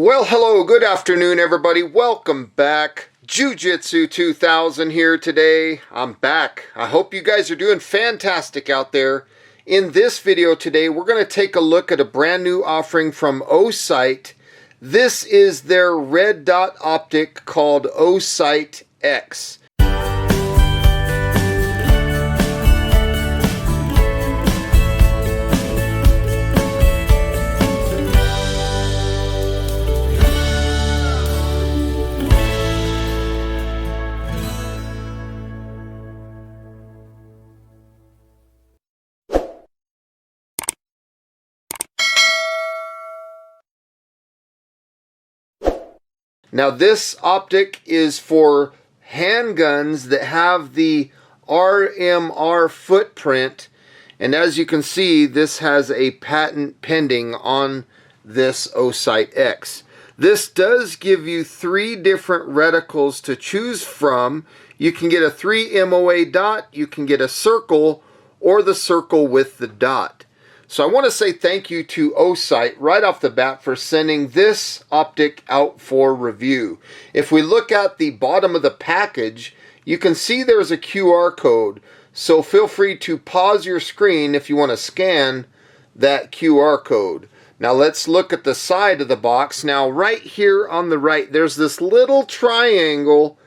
Well, hello, good afternoon, everybody. Welcome back. Jiu-Jitsu 2000 here today. I'm back. I hope you guys are doing fantastic out there. In this video today, we're going to take a look at a brand new offering from Osight. This is their red dot optic called Osight X. Now this optic is for handguns that have the RMR footprint, and as you can see, this has a patent pending on this Osight X. This does give you 3 different reticles to choose from. You can get a 3 MOA dot, you can get a circle, or the circle with the dot. So I want to say thank you to Osight right off the bat for sending this optic out for review. If we look at the bottom of the package, you can see there's a QR code. So feel free to pause your screen if you want to scan that QR code. Now let's look at the side of the box. Now right here on the right, there's this little triangle,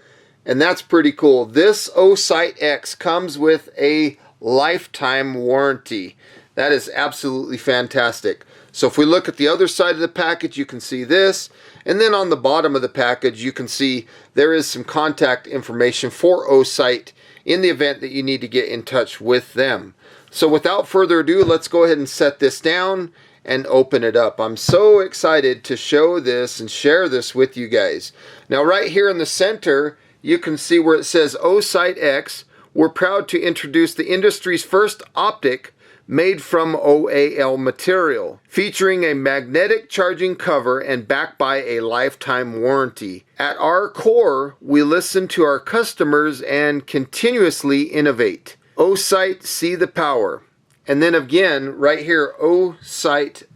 and that's pretty cool. This Osight X comes with a lifetime warranty. That is absolutely fantastic. So if we look at the other side of the package, you can see this. And then on the bottom of the package, you can see there is some contact information for Osight in the event that you need to get in touch with them. So without further ado, let's go ahead and set this down and open it up. I'm so excited to show this and share this with you guys. Now right here in the center, you can see where it says Osight X. We're proud to introduce the industry's first optic made from OAL material, featuring a magnetic charging cover and backed by a lifetime warranty. At our core, we listen to our customers and continuously innovate. Osight, see the power. And then again, right here, osight.com.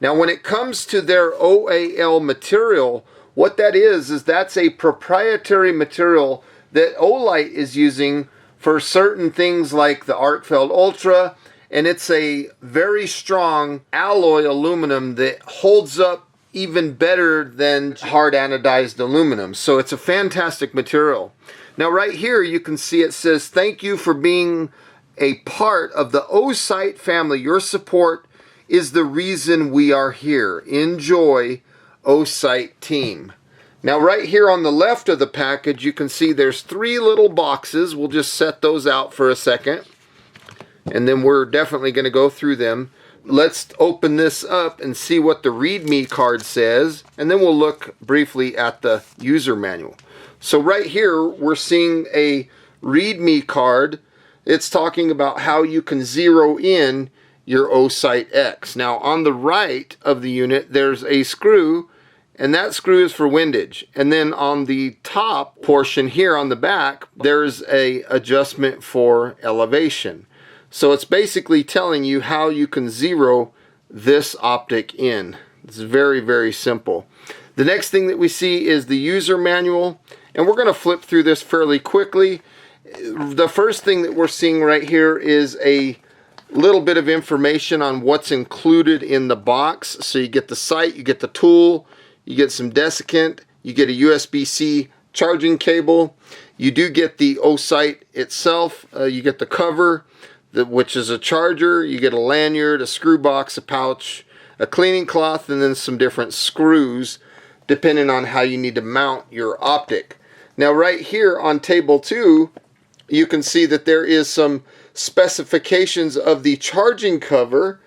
Now when it comes to their OAL material, what that is that's a proprietary material that Olight is using for certain things like the Arcfeld Ultra, and it's a very strong alloy aluminum that holds up even better than hard anodized aluminum. So it's a fantastic material. Now right here you can see it says, thank you for being a part of the Osight family. Your support is the reason we are here. Enjoy, Osight team. Now right here on the left of the package, you can see there's 3 little boxes. We'll just set those out for a second, and then we're definitely going to go through them. Let's open this up and see what the README card says, and then we'll look briefly at the user manual. So right here, we're seeing a README card. It's talking about how you can zero in your Osight X. Now on the right of the unit, there's a screw, and that screw is for windage. And then on the top portion here on the back, there's a adjustment for elevation. So it's basically telling you how you can zero this optic in. It's very, very simple. The next thing that we see is the user manual, and we're going to flip through this fairly quickly. The first thing that we're seeing right here is a little bit of information on what's included in the box. So you get the sight, you get the tool, you get some desiccant, you get a USB-C charging cable, you do get the Osight itself, you get the cover, which is a charger, you get a lanyard, a screw box, a pouch, a cleaning cloth, and then some different screws depending on how you need to mount your optic. Now right here on table 2, you can see that there is some specifications of the charging cover,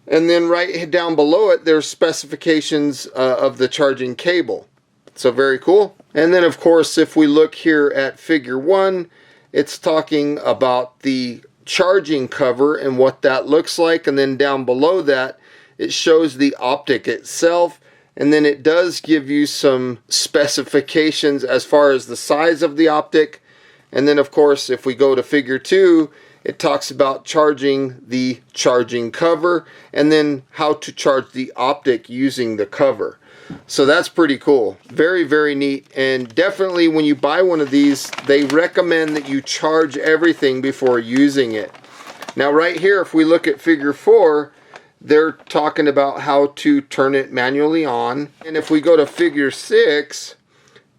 and then right down below it there's specifications of the charging cable. So very cool. And then of course if we look here at figure 1, it's talking about the charging cover and what that looks like, and then down below that it shows the optic itself, and then it does give you some specifications as far as the size of the optic. And then of course if we go to figure 2, it talks about charging the charging cover and then how to charge the optic using the cover. So that's pretty cool. Very, very neat. And definitely when you buy one of these, they recommend that you charge everything before using it. Now right here, if we look at figure 4, they're talking about how to turn it manually on. And if we go to figure 6,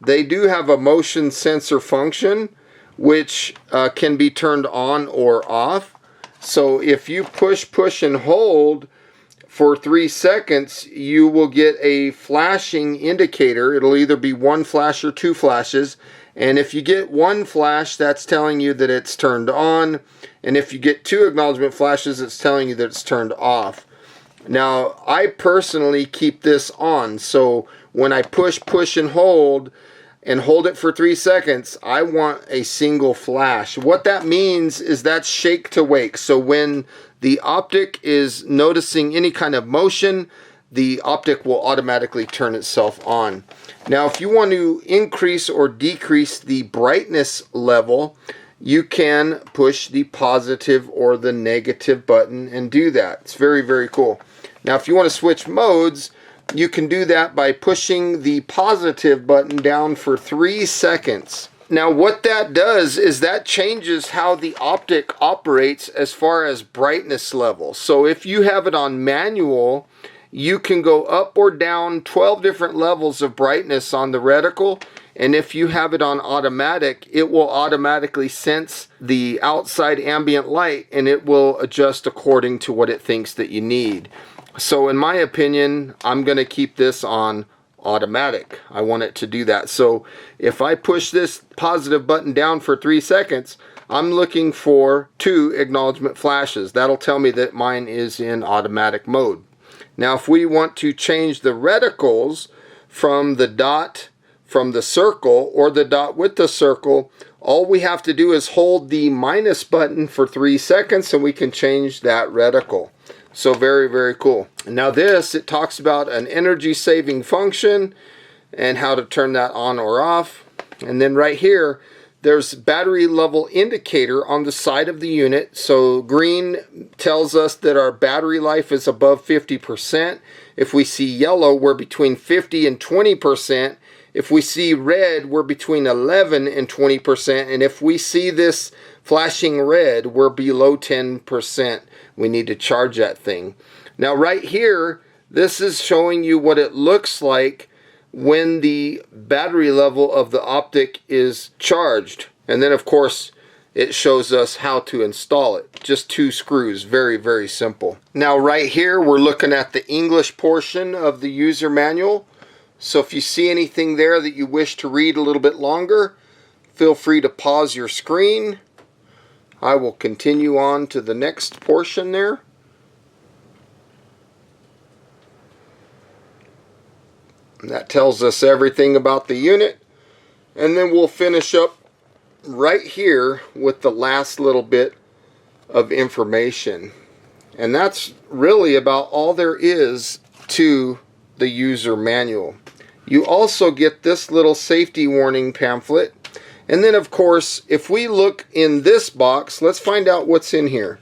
they do have a motion sensor function, which can be turned on or off. So if you push and hold for 3 seconds, you will get a flashing indicator. It'll either be 1 flash or 2 flashes. And if you get 1 flash, that's telling you that it's turned on. And if you get 2 acknowledgement flashes, it's telling you that it's turned off. Now, I personally keep this on. So when I push and hold it for 3 seconds, I want a single flash. What that means is that's shake to wake. So when the optic is noticing any kind of motion, the optic will automatically turn itself on. Now, if you want to increase or decrease the brightness level, you can push the positive or the negative button and do that. It's very, very cool. Now, if you want to switch modes, you can do that by pushing the positive button down for 3 seconds. Now what that does is that changes how the optic operates as far as brightness level. So if you have it on manual, you can go up or down 12 different levels of brightness on the reticle. And if you have it on automatic, it will automatically sense the outside ambient light and it will adjust according to what it thinks that you need. So in my opinion, I'm going to keep this on automatic. I want it to do that. So if I push this positive button down for 3 seconds, I'm looking for 2 acknowledgement flashes. That'll tell me that mine is in automatic mode. Now if we want to change the reticles from the dot from the circle or the dot with the circle, all we have to do is hold the minus button for 3 seconds and we can change that reticle. So very, very cool. Now this, it talks about an energy saving function and how to turn that on or off. And then right here, there's battery level indicator on the side of the unit. So green tells us that our battery life is above 50%. If we see yellow, we're between 50 and 20%. If we see red, we're between 11 and 20%. And if we see this flashing red, we're below 10%. We need to charge that thing. Now right here, this is showing you what it looks like when the battery level of the optic is charged. And then of course, it shows us how to install it. Just 2 screws, very, very simple. Now right here, we're looking at the English portion of the user manual. So if you see anything there that you wish to read a little bit longer, feel free to pause your screen. I will continue on to the next portion there. And that tells us everything about the unit. And then we'll finish up right here with the last little bit of information. And that's really about all there is to the user manual. You also get this little safety warning pamphlet. And then of course, if we look in this box, let's find out what's in here.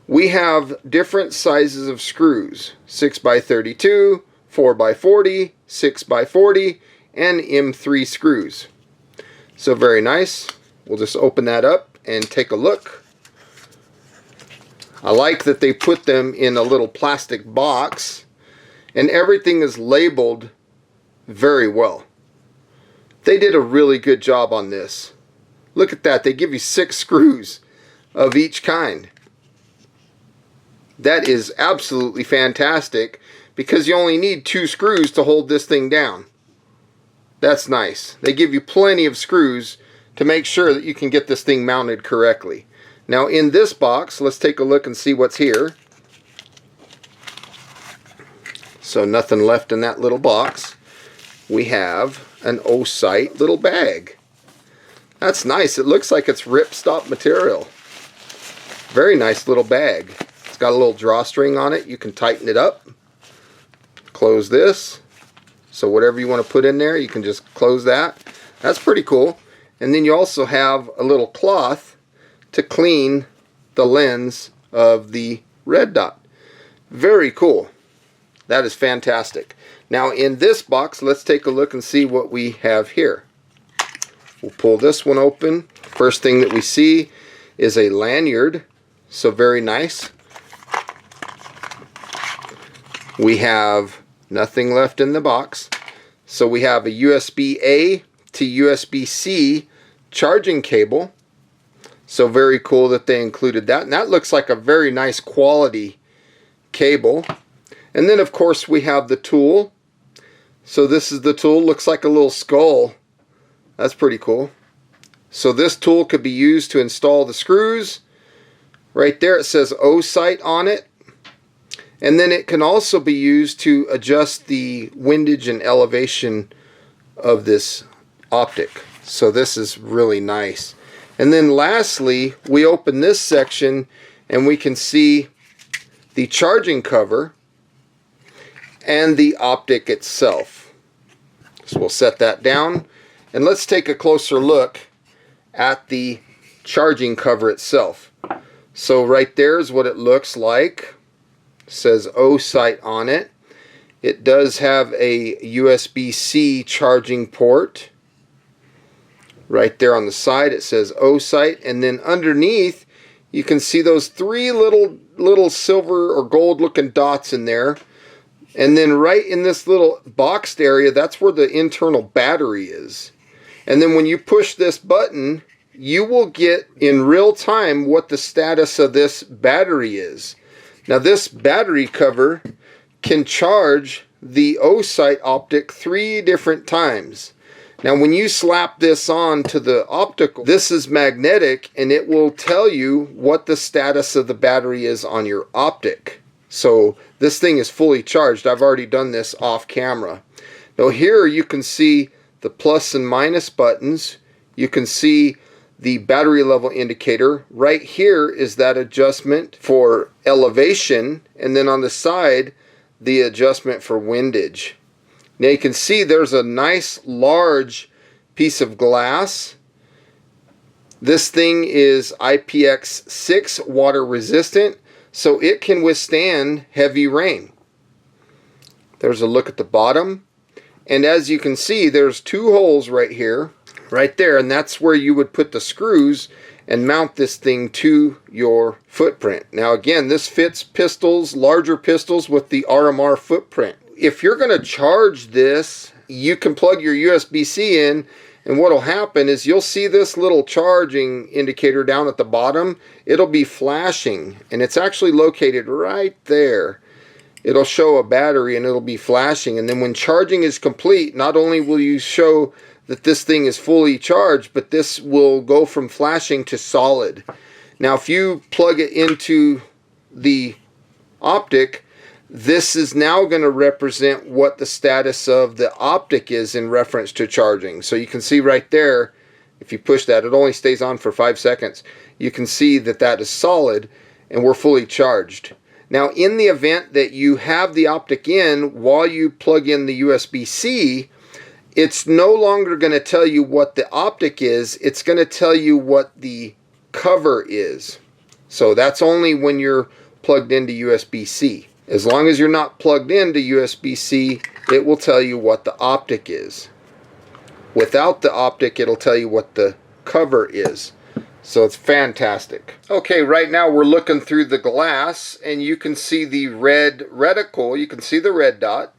We have different sizes of screws, 6x32, 4x40, 6x40, and M3 screws. So very nice. We'll just open that up and take a look. I like that they put them in a little plastic box and everything is labeled very well. They did a really good job on this. Look at that. They give you 6 screws of each kind. That is absolutely fantastic because you only need 2 screws to hold this thing down. That's nice. They give you plenty of screws to make sure that you can get this thing mounted correctly. Now in this box, let's take a look and see what's here. So nothing left in that little box. We have an Osight little bag. That's nice. It looks like it's ripstop material. Very nice little bag. It's got a little drawstring on it. You can tighten it up. Close this. So whatever you want to put in there, you can just close that. That's pretty cool. And then you also have a little cloth to clean the lens of the red dot. Very cool. That is fantastic. Now in this box, let's take a look and see what we have here. We'll pull this one open. First thing that we see is a lanyard. So very nice. We have nothing left in the box. So we have a USB-A to USB-C charging cable. So very cool that they included that. And that looks like a very nice quality cable. And then of course we have the tool. So this is the tool. Looks like a little skull. That's pretty cool. So this tool could be used to install the screws. Right there it says Osight on it. And then it can also be used to adjust the windage and elevation of this optic. So this is really nice. And then lastly, we open this section and we can see the charging cover and the optic itself. So we'll set that down and let's take a closer look at the charging cover itself. So right there is what it looks like. It says Osight on it. It does have a USB-C charging port. Right there on the side it says Osight, and then underneath you can see those three little silver or gold looking dots in there. And then right in this little boxed area, that's where the internal battery is. And then when you push this button, you will get in real time what the status of this battery is. Now this battery cover can charge the Osight optic 3 different times. Now when you slap this on to the optical, this is magnetic and it will tell you what the status of the battery is on your optic. So this thing is fully charged. I've already done this off camera. Now here you can see the plus and minus buttons. You can see the battery level indicator. Right here is that adjustment for elevation, and then on the side the adjustment for windage. Now you can see there's a nice large piece of glass. This thing is IPX7 water resistant, so it can withstand heavy rain. There's a look at the bottom, and as you can see there's 2 holes right here, right there, and that's where you would put the screws and mount this thing to your footprint. Now again, this fits pistols, larger pistols with the RMR footprint. If you're going to charge this, you can plug your USB-C in, and what will happen is you'll see this little charging indicator down at the bottom. It'll be flashing, and it's actually located right there. It'll show a battery and it'll be flashing, and then when charging is complete, not only will you show that this thing is fully charged, but this will go from flashing to solid. Now if you plug it into the optic, this is now going to represent what the status of the optic is in reference to charging. So you can see right there, if you push that, it only stays on for 5 seconds. You can see that that is solid and we're fully charged. Now in the event that you have the optic in while you plug in the USB-C, it's no longer going to tell you what the optic is, it's going to tell you what the cover is. So that's only when you're plugged into USB-C. As long as you're not plugged into USB-C, it will tell you what the optic is. Without the optic, it'll tell you what the cover is. So it's fantastic. Okay, right now we're looking through the glass and you can see the red reticle, you can see the red dot,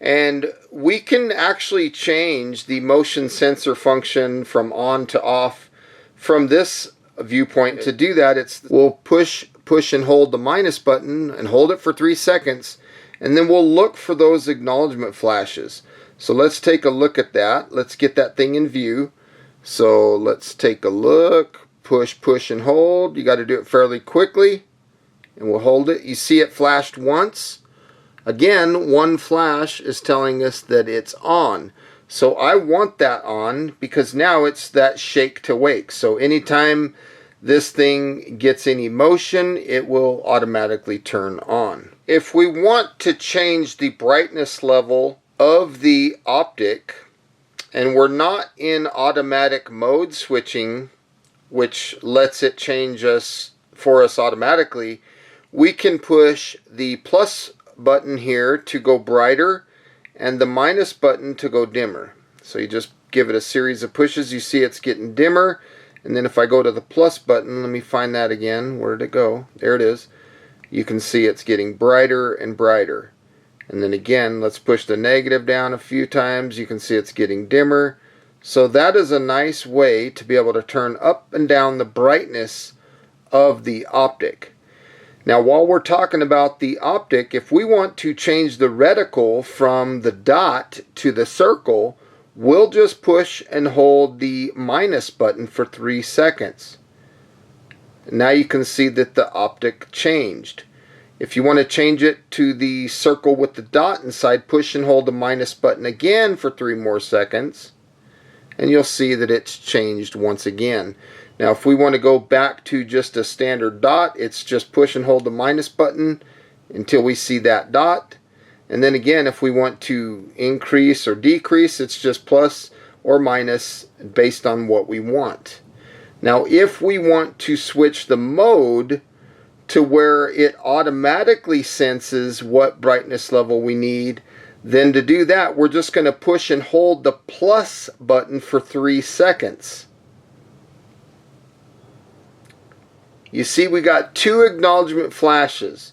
and we can actually change the motion sensor function from on to off from this viewpoint. To do that, we'll push and hold the minus button and hold it for 3 seconds, and then we'll look for those acknowledgement flashes. So let's take a look at that. Let's get that thing in view. So let's take a look. Push and hold. You got to do it fairly quickly, and we'll hold it. You see it flashed once. Again, one flash is telling us that it's on. So I want that on because now it's that shake to wake. So anytime this thing gets any motion, it will automatically turn on. If we want to change the brightness level of the optic, and we're not in automatic mode switching, which lets it change us for us automatically, we can push the plus button here to go brighter and the minus button to go dimmer. So you just give it a series of pushes. You see it's getting dimmer, and then if I go to the plus button, let me find that again. Where did it go? There it is. You can see it's getting brighter and brighter. And then again, let's push the negative down a few times. You can see it's getting dimmer. So that is a nice way to be able to turn up and down the brightness of the optic. Now, while we're talking about the optic, if we want to change the reticle from the dot to the circle, we'll just push and hold the minus button for 3 seconds. Now you can see that the optic changed. If you want to change it to the circle with the dot inside, push and hold the minus button again for 3 more seconds, and you'll see that it's changed once again. Now if we want to go back to just a standard dot, it's just push and hold the minus button until we see that dot. And then again, if we want to increase or decrease, it's just plus or minus based on what we want. Now if we want to switch the mode to where it automatically senses what brightness level we need, then to do that, we're just going to push and hold the plus button for 3 seconds. You see, we got 2 acknowledgement flashes.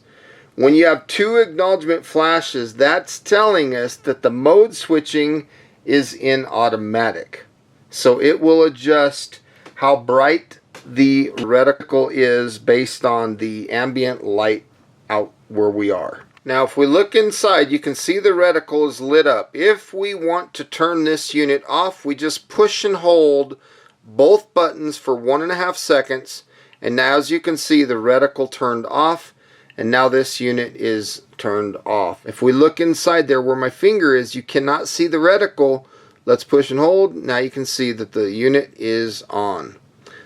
When you have 2 acknowledgement flashes, that's telling us that the mode switching is in automatic. So it will adjust how bright the reticle is based on the ambient light out where we are. Now if we look inside, you can see the reticle is lit up. If we want to turn this unit off, we just push and hold both buttons for 1.5 seconds, and now as you can see, the reticle turned off, and now this unit is turned off. If we look inside there where my finger is, you cannot see the reticle. Let's push and hold. Now you can see that the unit is on.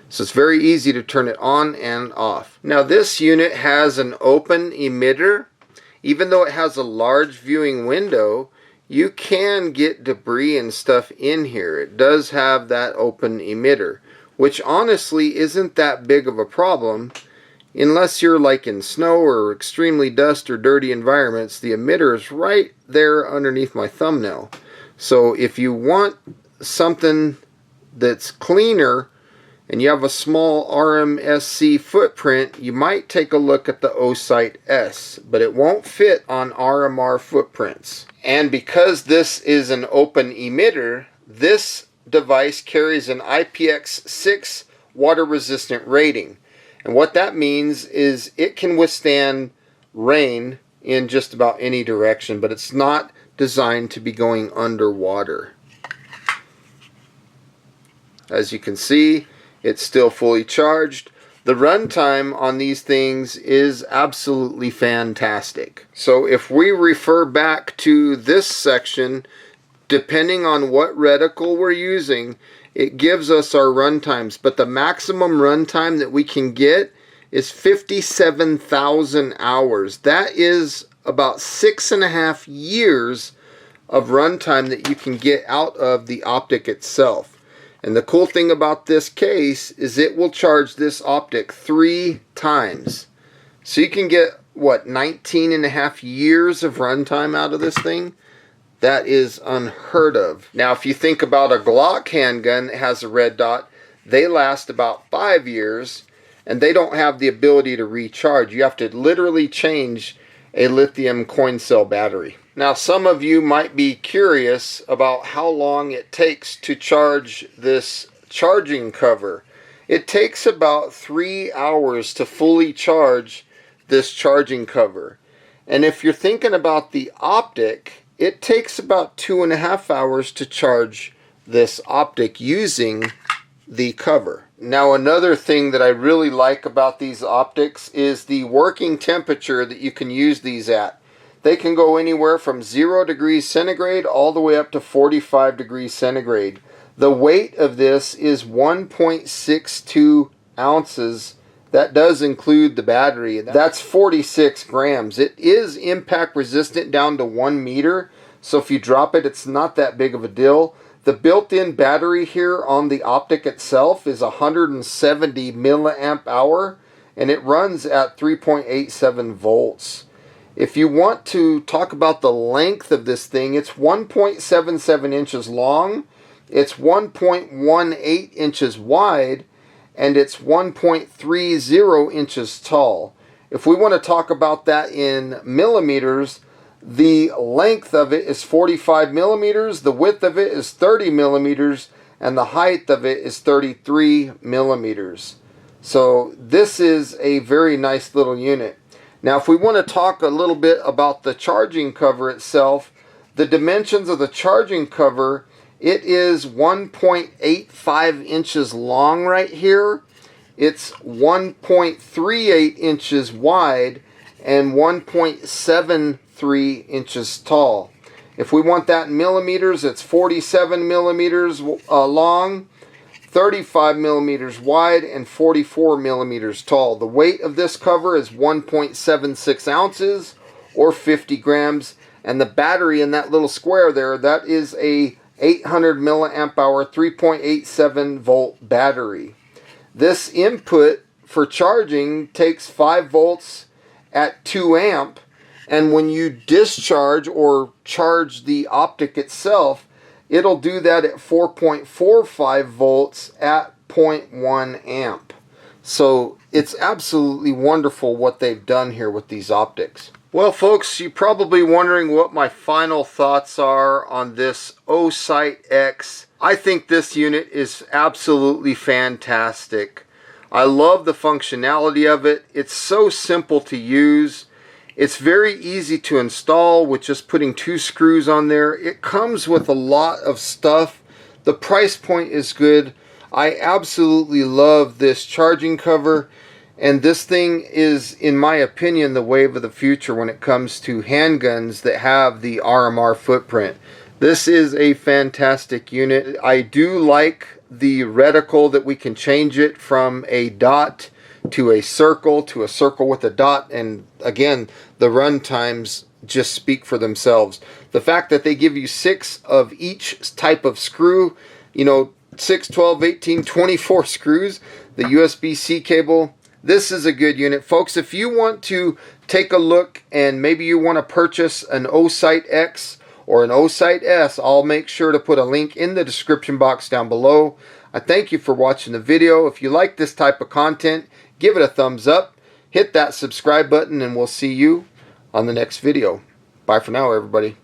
So it's very easy to turn it on and off. Now this unit has an open emitter. Even though it has a large viewing window, you can get debris and stuff in here. It does have that open emitter, which honestly isn't that big of a problem unless you're like in snow or extremely dust or dirty environments. The emitter is right there underneath my thumbnail. So if you want something that's cleaner and you have a small RMSC footprint, you might take a look at the Osight S, but it won't fit on RMR footprints. And because this is an open emitter, this device carries an IPX7 water resistant rating. And what that means is it can withstand rain in just about any direction, but it's not designed to be going underwater. As you can see, it's still fully charged. The runtime on these things is absolutely fantastic. So if we refer back to this section, depending on what reticle we're using, it gives us our runtimes. But the maximum runtime that we can get is 57,000 hours. That is about 6.5 years of runtime that you can get out of the optic itself. And the cool thing about this case is it will charge this optic 3 times. So you can get, what, 19.5 years of runtime out of this thing? That is unheard of. Now if you think about a Glock handgun that has a red dot, they last about 5 years and they don't have the ability to recharge. You have to literally change a lithium coin cell battery. Now some of you might be curious about how long it takes to charge this charging cover. It takes about 3 hours to fully charge this charging cover. And if you're thinking about the optic, it takes about 2.5 hours to charge this optic using the cover. Now another thing that I really like about these optics is the working temperature that you can use these at. They can go anywhere from 0 degrees centigrade all the way up to 45 degrees centigrade. The weight of this is 1.62 ounces. That does include the battery. That's 46 grams. It is impact resistant down to 1 meter. So if you drop it, it's not that big of a deal. The built-in battery here on the optic itself is 170 milliamp hour. and it runs at 3.87 volts. If you want to talk about the length of this thing, it's 1.77 inches long, it's 1.18 inches wide, and it's 1.30 inches tall. If we want to talk about that in millimeters, the length of it is 45 millimeters, the width of it is 30 millimeters, and the height of it is 33 millimeters. So this is a very nice little unit. Now if we want to talk a little bit about the charging cover itself, the dimensions of the charging cover, it is 1.85 inches long right here. It's 1.38 inches wide and 1.73 inches tall. If we want that in millimeters, it's 47 millimeters long, 35 millimeters wide, and 44 millimeters tall. The weight of this cover is 1.76 ounces or 50 grams. And the battery in that little square there, that is a 800 milliamp hour 3.87 volt battery. This input for charging takes 5 volts at 2 amp, and when you discharge or charge the Optic itself, it'll do that at 4.45 volts at 0.1 amp. So it's absolutely wonderful what they've done here with these Optics. Well folks, you're probably wondering what my final thoughts are on this Osight X. I think this unit is absolutely fantastic. I love the functionality of it. It's so simple to use. It's very easy to install with just putting 2 screws on there. It comes with a lot of stuff. The price point is good. I absolutely love this charging cover. And this thing is, in my opinion, the wave of the future when it comes to handguns that have the RMR footprint. This is a fantastic unit. I do like the reticle that we can change it from a dot to a circle with a dot. And again, the run times just speak for themselves. The fact that they give you 6 of each type of screw, you know, 6, 12, 18, 24 screws, the USB-C cable. This is a good unit. Folks, if you want to take a look and maybe you want to purchase an Osight X or an Osight S, I'll make sure to put a link in the description box down below. I thank you for watching the video. If you like this type of content, give it a thumbs up, hit that subscribe button, and we'll see you on the next video. Bye for now, everybody.